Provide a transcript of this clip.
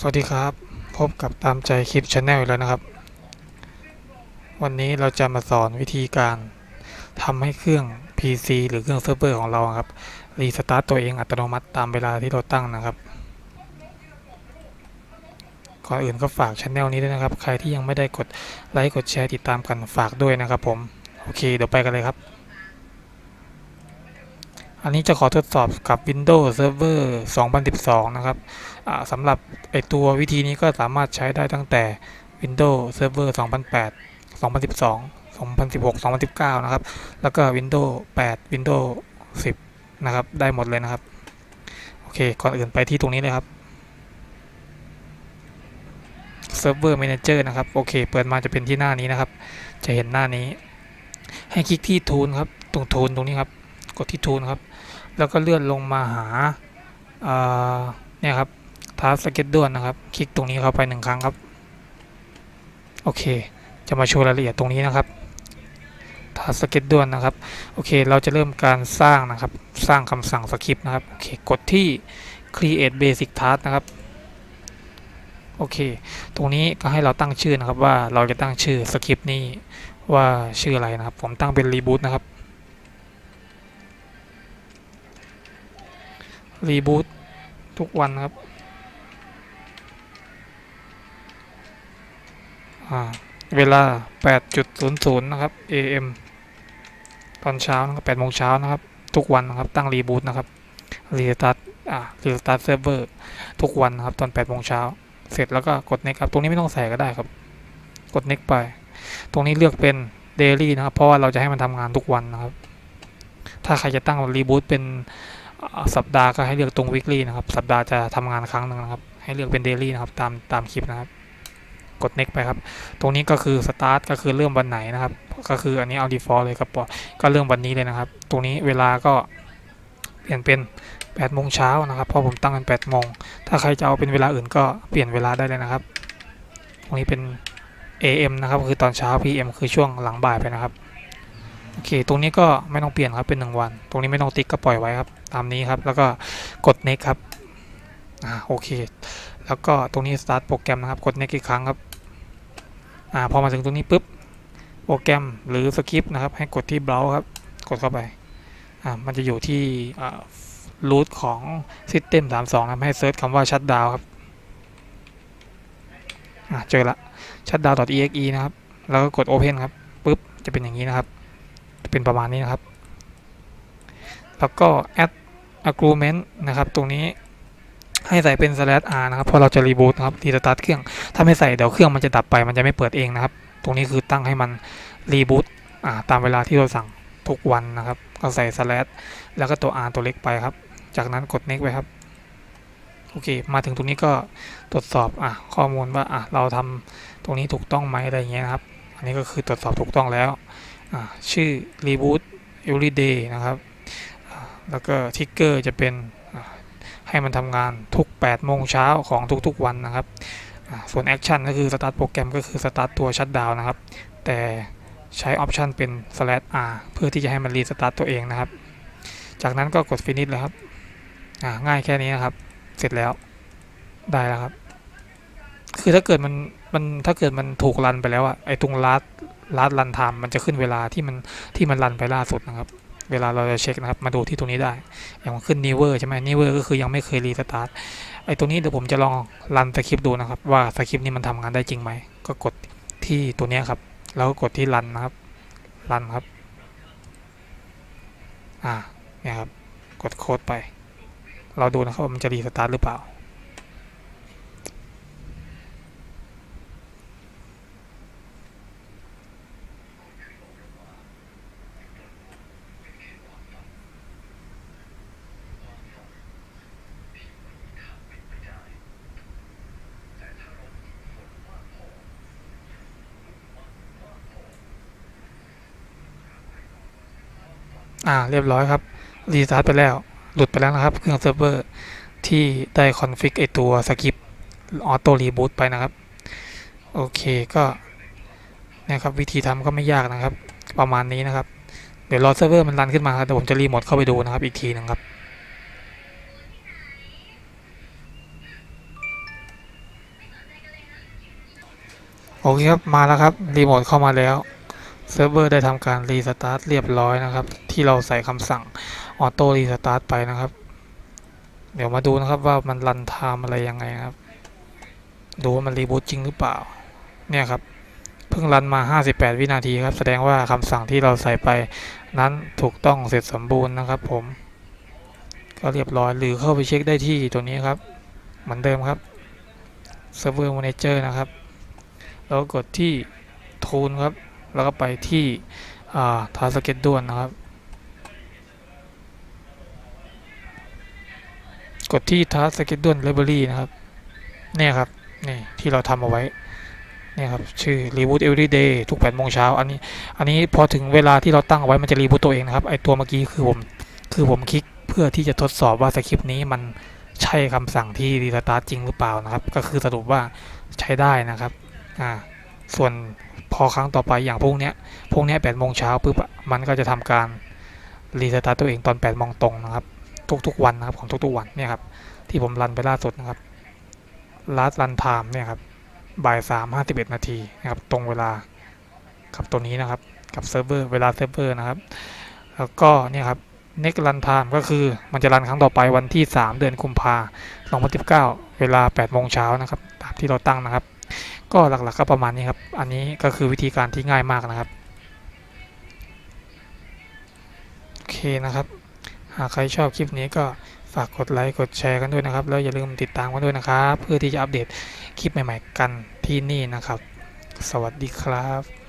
สวัสดีครับพบกับตามใจคลิป Channel แล้วนะครับวันนี้เราจะมาสอนวิธีการทำให้เครื่อง PC หรือเครื่องเซิร์ฟเวอร์ของเราครับรีสตาร์ตตัวเองอัตโนมัติตามเวลาที่เราตั้งนะครับก่อนอื่นก็ฝาก Channel นี้ด้วยนะครับใครที่ยังไม่ได้กดไลค์กดแชร์ติดตามกันฝากด้วยนะครับผมโอเคเดี๋ยวไปกันเลยครับอันนี้จะขอทดสอบกับ Windows Server 2012นะครับสำหรับไอตัววิธีนี้ก็สามารถใช้ได้ตั้งแต่ Windows Server 2008 2012 2016 2019นะครับแล้วก็ Windows 8 Windows 10นะครับได้หมดเลยนะครับโอเคก่อนอื่นไปที่ตรงนี้เลยครับ Server Manager นะครับโอเคเปิดมาจะเป็นที่หน้านี้นะครับจะเห็นหน้านี้ให้คลิกที่ Tool ครับตรง Tool ตรงนี้ครับกดที่ Tool ครับแล้วก็เลื่อนลงมาหาเนี่ยครับTask Scheduleนะครับคลิกตรงนี้เข้าไป1 ครั้งครับโอเคจะมาโชว์รายละเอียดตรงนี้นะครับTask Scheduleนะครับโอเคเราจะเริ่มการสร้างนะครับสร้างคำสั่งสคริปต์นะครับโอเคกดที่ Create Basic Task นะครับโอเคตรงนี้ก็ให้เราตั้งชื่อนะครับว่าเราจะตั้งชื่อสคริปต์นี้ว่าชื่ออะไรนะครับผมตั้งเป็น Reboot นะครับ Reboot ทุกวันนะครับเวลา 8:00 นะครับ AM ตอนเช้านะครับ8 โมงเช้านะครับทุกวันนะครับตั้ง Reboot นะครับรีสตาร์ทรีสตาร์ทเซิร์ฟเวอร์ทุกวันนะครับตอน8 โมงเช้าเสร็จแล้วก็กด next ครับตรงนี้ไม่ต้องใส่ก็ได้ครับกด next ไปตรงนี้เลือกเป็น daily นะครับเพราะว่าเราจะให้มันทำงานทุกวันนะครับถ้าใครจะตั้ง Reboot เป็นสัปดาห์ก็ให้เลือกตรง weekly นะครับสัปดาห์จะทำงานครั้งหนึ่งนะครับให้เลือกเป็น daily นะครับตามคลิปนะครับกด next ไปครับตรงนี้ก็คือ start ก็คือเริ่มวันไหนนะครับก็คืออันนี้เอา default เลยครับก็เริ่มวันนี้เลยนะครับตรงนี้เวลาก็เปลี่ยนเป็น8 โมงเช้านะครับเพราะผมตั้งเป็น8 โมงถ้าใครจะเอาเป็นเวลาอื่นก็เปลี่ยนเวลาได้เลยนะครับตรงนี้เป็น AM นะครับคือตอนเช้า PM คือช่วงหลังบ่ายไปนะครับโอเคตรงนี้ก็ไม่ต้องเปลี่ยนครับเป็น1 วันตรงนี้ไม่ต้องติ๊กก็ปล่อยไว้ครับตามนี้ครับแล้วก็กด next ครับโอเคแล้วก็ตรงนี้ start โปรแกรมนะครับกด next อีกครั้งครับพอมาถึงตรงนี้ปุ๊บโปรแกรมหรือสคริปต์นะครับให้กดที่ browse ครับกดเข้าไปมันจะอยู่ที่root ของ system 32นะให้เซิร์ชคำว่า shutdown ครับเจอละ shutdown.exe นะครับแล้วก็กด open ครับปุ๊บจะเป็นอย่างนี้นะครับจะเป็นประมาณนี้นะครับแล้วก็ add agreement นะครับตรงนี้ให้ใส่เป็น /r นะครับเพราะเราจะ reboot นะครับรีสตาร์ทเครื่องถ้าไม่ใส่เดี๋ยวเครื่องมันจะดับไปมันจะไม่เปิดเองนะครับตรงนี้คือตั้งให้มัน reboot ตามเวลาที่เราสั่งทุกวันนะครับก็ใส่ / แล้วก็ตัว r ตัวเล็กไปครับจากนั้นกด next ไปครับโอเคมาถึงตรงนี้ก็ตรวจสอบข้อมูลว่าเราทำตรงนี้ถูกต้องไหมอะไรเงี้ยนะครับอันนี้ก็คือตรวจสอบถูกต้องแล้วชื่อ reboot everyday นะครับแล้วก็ทิกเกอร์จะเป็นให้มันทำงานทุก8 โมงเช้าของทุกๆวันนะครับส่วน action ก็คือ start โปรแกรมก็คือ start ตัว shutdown นะครับแต่ใช้ออปชันเป็น /r เพื่อที่จะให้มันรีสตาร์ทตัวเองนะครับจากนั้นก็กด finish เลยครับง่ายแค่นี้นะครับเสร็จแล้วได้แล้วครับคือถ้าเกิดมันถูกรันไปแล้วไอ้ตรงลัดรันไทม์มันจะขึ้นเวลาที่มันรันไปล่าสุดนะครับเวลาเราจะเช็คนะครับมาดูที่ตรงนี้ได้อย่างมันขึ้น newer ใช่ไหม newer ก็คือยังไม่เคยรีสตาร์ทไอ้ตรงนี้เดี๋ยวผมจะลองรันสคริปต์ดูนะครับว่าสคริปต์นี้มันทำงานได้จริงไหมก็กดที่ตัวนี้ครับแล้วก็กดที่รันนะครับรันครับเนี่ยครับกดโค้ดไปเราดูนะครับว่ามันจะรีสตาร์ทหรือเปล่าเรียบร้อยครับรีสตาร์ทไปแล้วหลุดไปแล้วนะครับเครื่องเซิร์ฟเวอร์ที่ได้คอนฟิกไอตัวสคริปต์ออโต้รีบูตไปนะครับโอเคก็นะครับวิธีทำก็ไม่ยากนะครับประมาณนี้นะครับเดี๋ยวรอเซิร์ฟเวอร์มันรันขึ้นมาครับเดี๋ยวผมจะรีโมทเข้าไปดูนะครับอีกทีนึงครับ โอเคครับมาแล้วครับรีโมทเข้ามาแล้วเซิร์ฟเวอร์ได้ทำการรีสตาร์ทเรียบร้อยนะครับที่เราใส่คำสั่งออโต้รีสตาร์ทไปนะครับเดี๋ยวมาดูนะครับว่ามันรันไทม์อะไรยังไงครับดูว่ามันรีบูตจริงหรือเปล่าเนี่ยครับเพิ่งรันมา58วินาทีครับแสดงว่าคำสั่งที่เราใส่ไปนั้นถูกต้องเสร็จสมบูรณ์นะครับผมก็เรียบร้อยหรือเข้าไปเช็คได้ที่ตัวนี้ครับเหมือนเดิมครับ Server Manager นะครับแล้วกดที่ Tool ครับแล้วก็ไปที่Task Schedule นะครับกดที่ Task Schedule Library นะครับเนี่ยครับนี่ที่เราทำเอาไว้เนี่ยครับชื่อ Reboot Every Day ทุก8 โมงเช้าอันนี้พอถึงเวลาที่เราตั้งเอาไว้มันจะรีบูตตัวเองนะครับไอตัวเมื่อกี้คือผมคลิกเพื่อที่จะทดสอบว่าสคริปต์นี้มันใช่คำสั่งที่รีสตาร์ทจริงหรือเปล่านะครับก็คือสรุปว่าใช้ได้นะครับส่วนพอครั้งต่อไปอย่างพวกเนี้ย8 โมงเช้าปุ๊บมันก็จะทำการรีสตาร์ทตัวเองตอน8 โมงตรงนะครับทุกๆวันนะครับของทุกๆวันเนี่ยครับที่ผมรันไปล่าสุดนะครับ last run time เนี่ยครับบ่าย3:51 นาทีนะครับตรงเวลากับตัวนี้นะครับกับเซิร์ฟเวอร์เวลาเซิร์ฟเวอร์นะครับแล้วก็เนี่ยครับ next run time ก็คือมันจะรันครั้งต่อไปวันที่3 เดือนกุมภาพันธ์2019เวลา8 โมงเช้านะครับตามที่เราตั้งนะครับก็หลักๆก็ประมาณนี้ครับอันนี้ก็คือวิธีการที่ง่ายมากนะครับโอเคนะครับหากใครชอบคลิปนี้ก็ฝากกดไลค์กดแชร์กันด้วยนะครับแล้วอย่าลืมติดตามกันด้วยนะครับเพื่อที่จะอัปเดตคลิปใหม่ๆกันที่นี่นะครับสวัสดีครับ